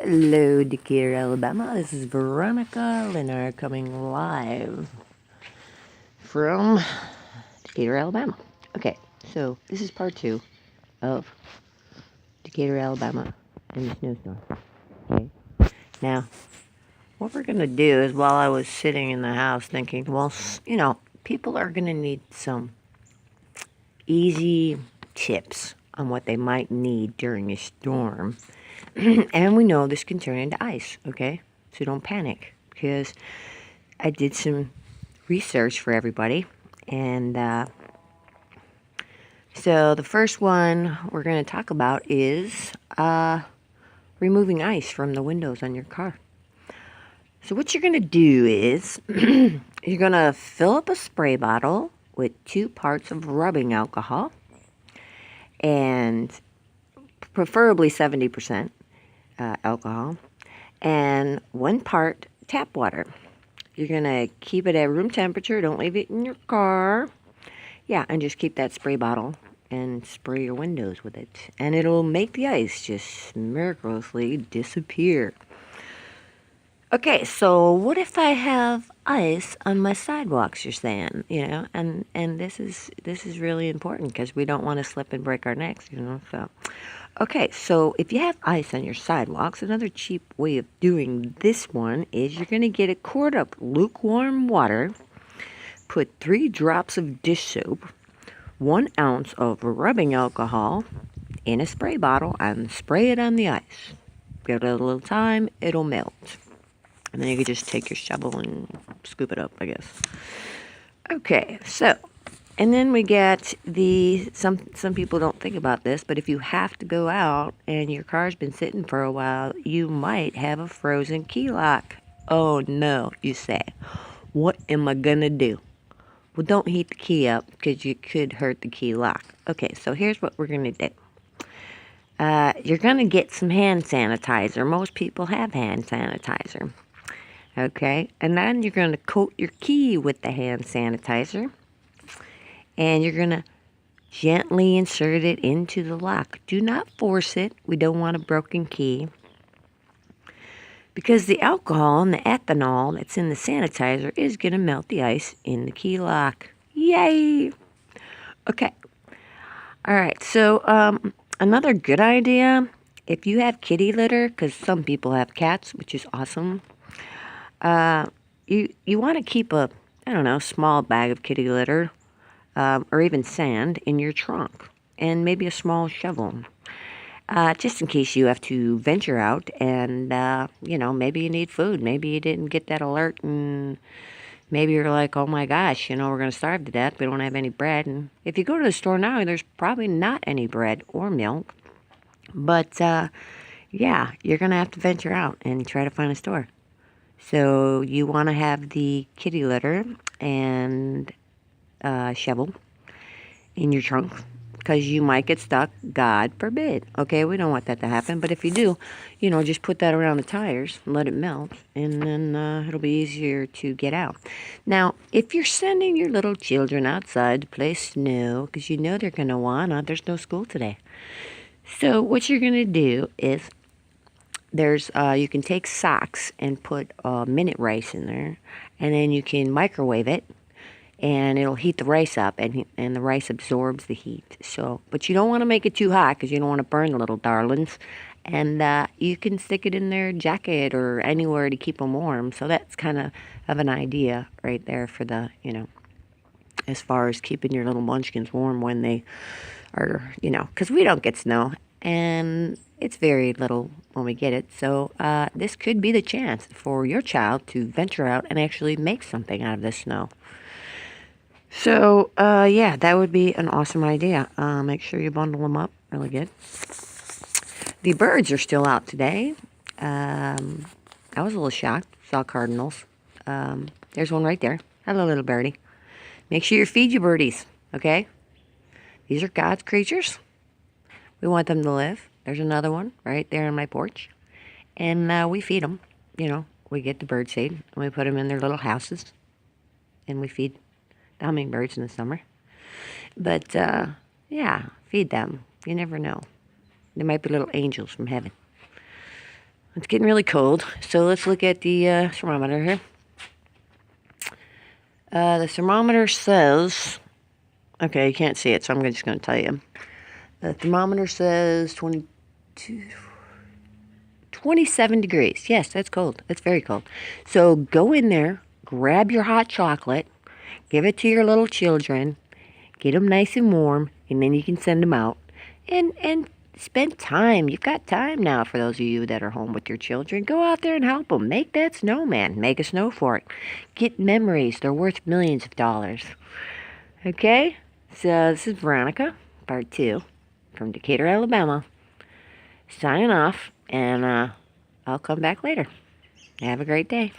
Hello, Decatur, Alabama. This is Veronica Linhart coming live from Decatur, Alabama. Okay, so this is part 2 of Decatur, Alabama and the snowstorm. Okay, now what we're going to do is while I was sitting in the house thinking, well, people are going to need some easy tips on what they might need during a storm. And we know this can turn into ice, okay? So don't panic, because I did some research for everybody. And so the first one we're going to talk about is removing ice from the windows on your car. So what you're going to do is you're going to fill up a spray bottle with 2 parts of rubbing alcohol and preferably 70% alcohol and 1 part tap water. You're going to keep it at room temperature. Don't leave it in your car. Yeah, and just keep that spray bottle and spray your windows with it. And it'll make the ice just miraculously disappear. Okay, so what if I have ice on my sidewalks, you're saying, and this is really important because we don't want to slip and break our necks, so. Okay, so if you have ice on your sidewalks, another cheap way of doing this one is you're going to get a quart of lukewarm water, put 3 drops of dish soap, 1 ounce of rubbing alcohol in a spray bottle, and spray it on the ice. Give it a little time, it'll melt. And then you can just take your shovel and scoop it up, I guess. Okay, so, and then we get some people don't think about this, but if you have to go out and your car's been sitting for a while, you might have a frozen key lock. Oh no, you say. What am I gonna do? Well, don't heat the key up because you could hurt the key lock. Okay, so here's what we're gonna do. You're gonna get some hand sanitizer. Most people have hand sanitizer. Okay, and then you're going to coat your key with the hand sanitizer, and you're going to gently insert it into the lock. Do not force it. We don't want a broken key, because the alcohol and the ethanol that's in the sanitizer is going to melt the ice in the key lock. Yay! Okay. All right, so another good idea, if you have kitty litter, because some people have cats, which is awesome, you want to keep a, small bag of kitty litter, or even sand in your trunk, and maybe a small shovel, just in case you have to venture out and, maybe you need food. Maybe you didn't get that alert, and maybe you're like, oh my gosh, we're going to starve to death. We don't have any bread. And if you go to the store now, there's probably not any bread or milk. But, yeah, you're going to have to venture out and try to find a store. So you want to have the kitty litter and shovel in your trunk, because you might get stuck, God forbid. Okay, we don't want that to happen, but if you do, just put that around the tires and let it melt, and then it'll be easier to get out. Now, if you're sending your little children outside to play snow, because they're going to there's no school today. So what you're going to do is, you can take socks and put minute rice in there, and then you can microwave it, and it'll heat the rice up, and the rice absorbs the heat. So, but you don't want to make it too hot because you don't want to burn the little darlings. And you can stick it in their jacket or anywhere to keep them warm. So that's kind of an idea right there for the, as far as keeping your little munchkins warm when they are, because we don't get snow, and it's very little when we get it. So this could be the chance for your child to venture out and actually make something out of the snow. So, yeah, that would be an awesome idea. Make sure you bundle them up really good. The birds are still out today. I was a little shocked. Saw cardinals. There's one right there. Hello, little birdie. Make sure you feed your birdies, okay? These are God's creatures. We want them to live. There's another one right there on my porch. And we feed them. We get the bird seed, and we put them in their little houses. And we feed the hummingbirds in the summer. But, yeah, feed them. You never know. They might be little angels from heaven. It's getting really cold, so let's look at the thermometer here. The thermometer says, okay, you can't see it, so I'm just going to tell you. The thermometer says 27 degrees. Yes, that's cold. That's very cold. So go in there, grab your hot chocolate, give it to your little children, get them nice and warm, and then you can send them out. And spend time. You've got time now for those of you that are home with your children. Go out there and help them. Make that snowman. Make a snow fort. Get memories. They're worth millions of dollars. Okay? So this is Veronica, part 2, from Decatur, Alabama. Signing off, and I'll come back later. Have a great day.